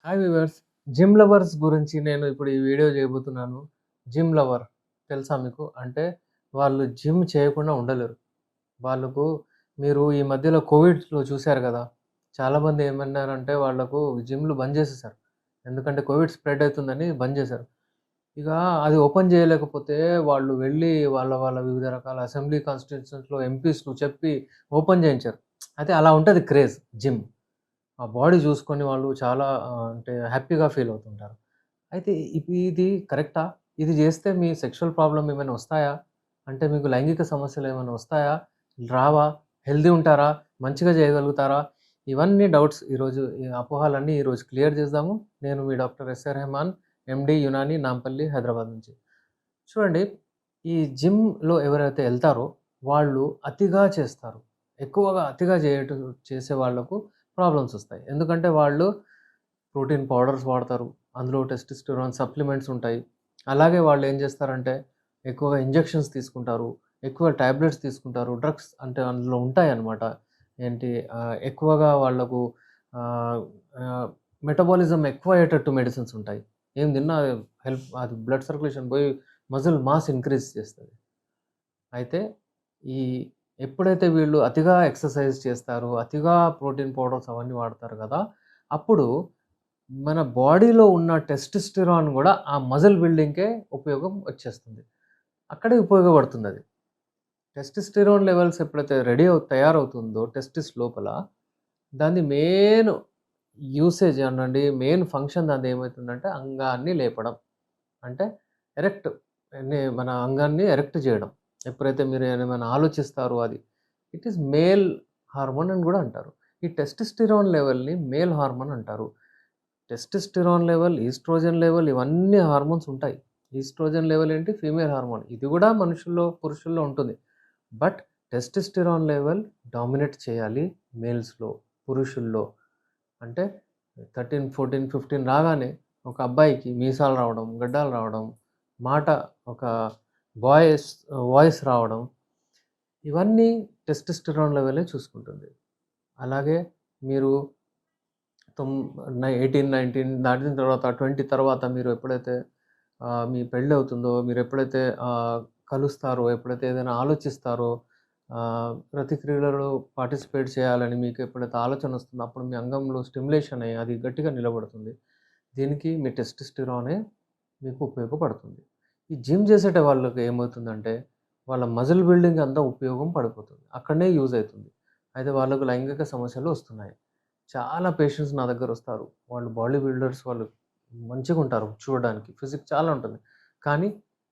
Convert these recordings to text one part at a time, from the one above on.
Hi viewers. Gym lovers గురించి నేను ఇప్పుడు ఈ వీడియో చేయబోతున్నాను. జిమ్ లవర్ తెలుసా మీకు? అంటే వాళ్ళు జిమ్ చేయకుండా ఉండలేరు. వాళ్ళకు మీరు ఈ మధ్యలో కోవిడ్‌లో చూసారు గదా! చాలామంది ఏమన్నారంటే వాళ్ళకు జిమ్‌లు బంద్ చేసేసారు. ఎందుకంటే కోవిడ్ స్ప్రెడ్ అయితుందని బంద్ చేశారు. ఇక అది ఓపెన్ చేయలేకపోతే వాళ్ళు వెళ్ళి వాళ్ళ వివిధ రకాల అసెంబ్లీ కాన్స్టిట్యూయెన్సీస్‌లో ఎంపీస్‌ను చెప్పి ఓపెన్ చేయించారు. అయితే అలా ఉంటది క్రేజ్ జిమ్. ఆ బాడీ జూసుకొని వాళ్ళు చాలా అంటే హ్యాపీగా ఫీల్ అవుతుంటారు. అయితే ఇది కరెక్టా? ఇది జేస్తే మీ సెక్షువల్ ప్రాబ్లమ్ ఏమైనా వస్తాయా? అంటే మీకు లైంగిక సమస్యలేమైనా వస్తాయా? రావా? హెల్తీ ఉంటారా? మంచిగా జేయగలుగుతారా? ఇవన్నీ డౌట్స్ ఈరోజు ఈ అపోహలన్నీ ఈరోజు క్లియర్ జేద్దాము. నేను మీ doctor S R Rehman, MD Unani, Nampally, Hyderabad నుంచి. చూడండి, ఈ జిమ్‌లో ఎవరైతే ఎళ్తారో వాళ్ళు అతిగా చేస్తారు. ఎక్కువగా అతిగా చేసే వాళ్ళకు ప్రాబ్లమ్స్ ఒస్తాయి. ఎందుకంటే వాళ్ళు ప్రోటీన్ పౌడర్స్ వాడతారు. అందులో టెస్టోస్టెరాన్ సప్లిమెంట్స్ ఉంటాయి. అలాగే వాళ్ళేం జేస్తారంటే ఎక్కువగా ఇంజెక్షన్స్ తీసుకుంటారు. ఎక్కువ టాబ్లెట్స్ తీసుకుంటారు. డ్రగ్స్ అంటే అందులో ఉంటాయన్నమాట. ఏంటి ఎక్కువగా వాళ్ళకు ఆహ్, ఆహ్, మెటబాలిజం ఎక్కువ అయ్యేటట్టు మెడిసిన్స్ ఉంటాయి. ఏం తిన్నా అది బ్లడ్ సర్క్యులేషన్ పోయి మజిల్ మాస్ ఇంక్రీజ్ చేస్తది. అయితే ఈ ఎప్పుడైతే వీళ్ళు అతిగా ఎక్సర్‌సైజ్ చేస్తారో, అతిగా ప్రోటీన్ పౌడర్స్ అవన్నీ వాడతారు గదా! అప్పుడు మన బాడీలో ఉన్న టెస్టోస్టెరాన్ గూడా ఆ మజిల్ బిల్డింగ్‌కే ఉపయోగం వచ్చేస్తుంది. అక్కడే ఉపయోగపడుతుందది. టెస్టోస్టెరాన్ లెవెల్స్ ఎప్పుడైతే తయారవుతుందో టెస్టిస్ లోపల, దాని మెయిన్ యూసేజ్ అనండి, మెయిన్ ఫంక్షన్ దానిదేమైతుందంటే అంగాన్ని లేపడం. అంటే ఎరెక్ట్ మన అంగాన్ని ఎరెక్ట్ జేయడం. ఎప్పుడైతే మీరు ఏమైనా ఆలోచిస్తారో అది. ఇట్ ఈస్ మేల్ హార్మోన్ అని గూడా అంటారు. ఈ టెస్టోస్టెరాన్ లెవెల్‌ని మేల్ హార్మోన్ అంటారు. టెస్టోస్టెరాన్ లెవెల్, ఈస్ట్రోజన్ లెవెల్ ఇవన్నీ హార్మోన్స్ ఉంటాయి. ఈస్ట్రోజన్ లెవెల్ ఏంటి? Female hormone. ఇది గూడా మనుషుల్లో, పురుషుల్లో ఉంటుంది. బట్ టెస్టోస్టెరాన్ లెవెల్ డామినేట్ చేయాలి మేల్స్‌లో, పురుషుల్లో. అంటే 13, 14, 15 రాగానే ఒక అబ్బాయికి మీసాలు రావడం, గడ్డాలు రావడం, మాట ఒక వాయిస్ వాయిస్ రావడం, ఇవన్నీ టెస్టోస్టెరాన్ లెవెలే చూసుకుంటుంది. అలాగే మీరు తొమ్ 18, 19 దాటిన తర్వాత 20 తర్వాత మీరు ఎప్పుడైతే మీ పెళ్ళవుతుందో, మీరెప్పుడైతే కలుస్తారో, ఎప్పుడైతే ఏదైనా ఆలోచిస్తారో, ప్రతి క్రీడలో పార్టిసిపేట్ చేయాలని మీకు ఎప్పుడైతే ఆలోచనొస్తుందో, అప్పుడు మీ అంగంలో స్టిమ్యులేషన్ అయ్యి అది గట్టిగా నిలబడుతుంది. దీనికి మీ టెస్టోస్టెరానే మీకు ఉపయోగపడుతుంది. ఈ జిమ్ చేసేట వాళ్ళకి ఏమవుతుందంటే, వాళ్ళ మజిల్ బిల్డింగ్ అంతా ఉపయోగం పడిపోతుంది. అక్కడనే యూజ్ అయితుంది. అయితే వాళ్ళకు లైంగిక సమస్యలు వస్తున్నాయి. చాలా పేషెంట్స్ నా దగ్గరొస్తారు. వాళ్ళు బాడీ బిల్డర్స్ వాళ్ళు మంచిగుంటారు చూడడానికి. ఫిజిక్ చాలా ఉంటుంది. కానీ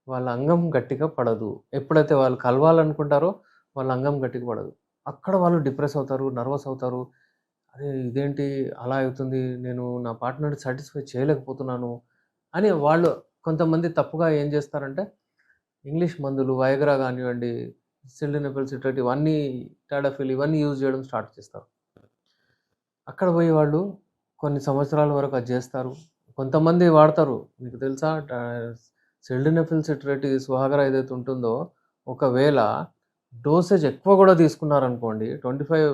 వాళ్ళ అంగం గట్టిగా పడదు. ఎప్పుడైతే వాళ్ళు కలవాలనుకుంటారో వాళ్ళ అంగం గట్టిగా పడదు. అక్కడ వాళ్ళు డిప్రెస్ అవుతారు, నర్వస్ అవుతారు. అరే! ఇదేంటి అలా అవుతుంది. నేను నా పార్ట్నర్‌ని సాటిస్ఫై చేయలేకపోతున్నాను అని వాళ్ళు కొంతమంది తప్పుగా ఏం చేస్తారంటే ఇంగ్లీష్ మందులు వయగ్రా గానివ్వండి, సిల్డెనఫిల్ సిట్రేట్ ఇవన్నీ టాడాఫిల్ ఇవన్నీ యూజ్ చేయడం స్టార్ట్ చేస్తారు. అక్కడ పోయి వాళ్ళు కొన్ని సంవత్సరాల వరకు అది జేస్తారు. కొంతమంది వాడతారు. మీకు తెలుసా సిల్డెనఫిల్ సిట్రేట్ ఈ సుహాగరా ఏదైతే ఉంటుందో, ఒకవేళ డోసేజ్ ఎక్కువ గూడా తీసుకున్నారనుకోండి 25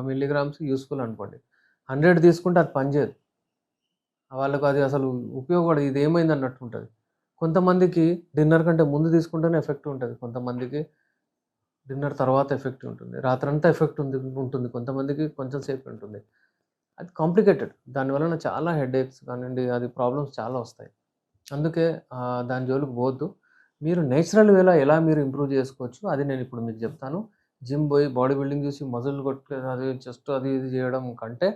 మిల్లీగ్రామ్స్ యూజ్‌ఫుల్ అనుకోండి. 100 తీసుకుంటే అది పనిజేయదు. వాళ్ళకి అది అసలు ఉపయోగపడదు. ఇదేమైందన్నట్టు ఉంటది. కొంతమందికి డిన్నర్ కంటే ముందు తీసుకుంటేనే ఎఫెక్ట్ ఉంటది. కొంతమందికి డిన్నర్ తర్వాత ఎఫెక్ట్ ఉంటుంది. రాత్రంతా ఎఫెక్ట్ ఉంటుంది. కొంతమందికి కొంచెం సేపే ఉంటుంది. అది కాంప్లికేటెడ్. దాని వలన చాలా హెడేక్స్ కానియండి, అది ప్రాబ్లమ్స్ చాలా వస్తాయి. అందుకే దాని జోలికి పోవద్దు. మీరు నేచురల్ వేలో ఎలా మీరు ఇంప్రూవ్ చేసుకోవచ్చు, అది నేనిప్పుడు మీకు జెప్తాను. జిమ్ బోయి బాడీ బిల్డింగ్ జూసి మజిల్ కొట్టుకొని అది చెస్ట్ అది ఇది జేయడం కంటే,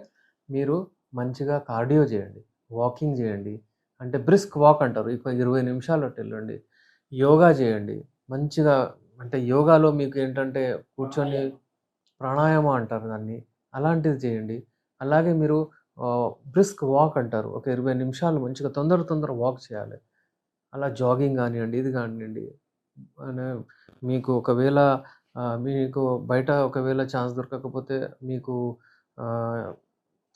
మీరు మంచిగా కార్డియో జేయండి. వాకింగ్ జేయండి. అంటే బ్రిస్క్ వాక్ అంటారు. 20 నిమిషాలు అటెళ్ళండి. యోగా జేయండి. మంచిగా అంటే యోగాలో మీకేంటంటే కూర్చొని ప్రాణాయామ అంటారు దాన్ని. అలాంటిది చేయండి. అలాగే మీరు బ్రిస్క్ వాక్ అంటారు. ఒక 20 నిమిషాలు మంచిగా తొందర వాక్ చేయాలి. అలా జాగింగ్ గానియండి, ఇది గానియండి. మన మీకు ఒకవేళ మీకు బయట ఒకవేళ ఛాన్స్ దొరకకపోతే మీకు ఆహ్,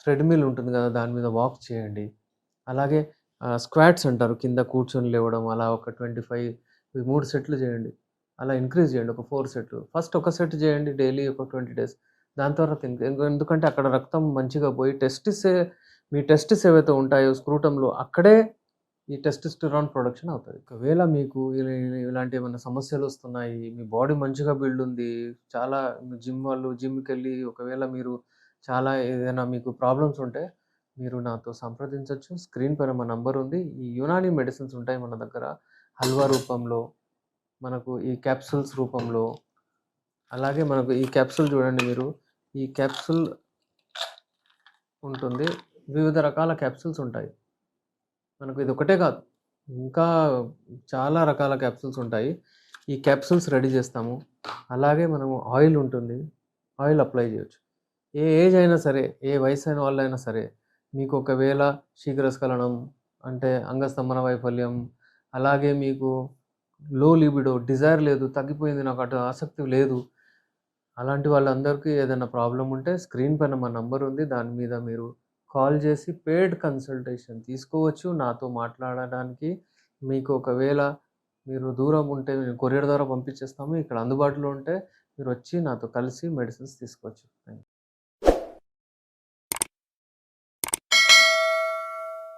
థ్రెడ్‌మిల్ ఉంటుంది గదా! దాని మీద వాక్ చేయండి. అలాగే స్క్వాట్స్ అంటారు. కింద కూర్చొని లేవడం అలా ఒక 25 ఈ 3 సెట్లు చేయండి. అలా ఇంక్రీజ్ చేయండి. ఒక 4 సెట్లు. ఫస్ట్ ఒక సెట్ చేయండి డైలీ ఒక 20 డేస్. దాని తర్వాత ఎందుకంటే అక్కడ రక్తం మంచిగా పోయి టెస్టిసే మీ టెస్టిస్ ఏవైతే ఉంటాయో స్క్రూటమ్‌లో అక్కడే ఈ టెస్టోస్టెరాన్ ప్రొడక్షన్ అవుతది. ఒకవేళ మీకు ఇలాంటి ఏమైనా సమస్యలొస్తున్నాయి, మీ బాడీ మంచిగా బిల్డ్ ఉంది, చాలా జిమ్‌కెళ్ళి ఒకవేళ మీరు చాలా ఏదైనా మీకు ప్రాబ్లమ్స్ ఉంటే మీరు నాతో సంప్రదించొచ్చు. స్క్రీన్ పైన మా నంబర్ ఉంది. ఈ యునాని మెడిసిన్స్ ఉంటాయి మన దగ్గర. హల్వా రూపంలో, మనకు ఈ క్యాప్సూల్స్ రూపంలో, అలాగే మనకు ఈ క్యాప్సూల్ చూడండి మీరు. ఈ క్యాప్సూల్ ఉంటుంది. వివిధ రకాల క్యాప్సూల్స్ ఉంటాయి. మనకు ఇదొక్కటే కాదు. ఇంకా చాలా రకాల క్యాప్సూల్స్ ఉంటాయి. ఈ క్యాప్సూల్స్ రెడీ చేస్తాము. అలాగే మనము ఆయిల్ ఉంటుంది. ఆయిల్ అప్లై చేయొచ్చు. ఏ ఏజ్ అయినా సరే, ఏ వయసైన వాళ్ళైనా సరే, మీకు ఒకవేళ శీఘ్రస్ఖలనం అంటే అంగస్తంభన వైఫల్యం, అలాగే మీకు లో లిబిడో, డిజైర్ లేదు, తగ్గిపోయింది, నాకు అటు ఆసక్తి లేదు. అలాంటి వాళ్ళందరికీ ఏదైనా ప్రాబ్లమ్ ఉంటే స్క్రీన్ పైన మా నంబర్ ఉంది. దాని మీద మీరు కాల్ చేసి పెయిడ్ కన్సల్టేషన్ తీసుకోవచ్చు. నాతో మాట్లాడడానికి మీకు ఒకవేళ మీరు దూరం ఉంటే మేము కొరియర్ ద్వారా పంపించేస్తాము. ఇక్కడ అందుబాటులో ఉంటే మీరొచ్చి నాతో కలిసి మెడిసిన్స్ తీసుకోవచ్చు. Thank you.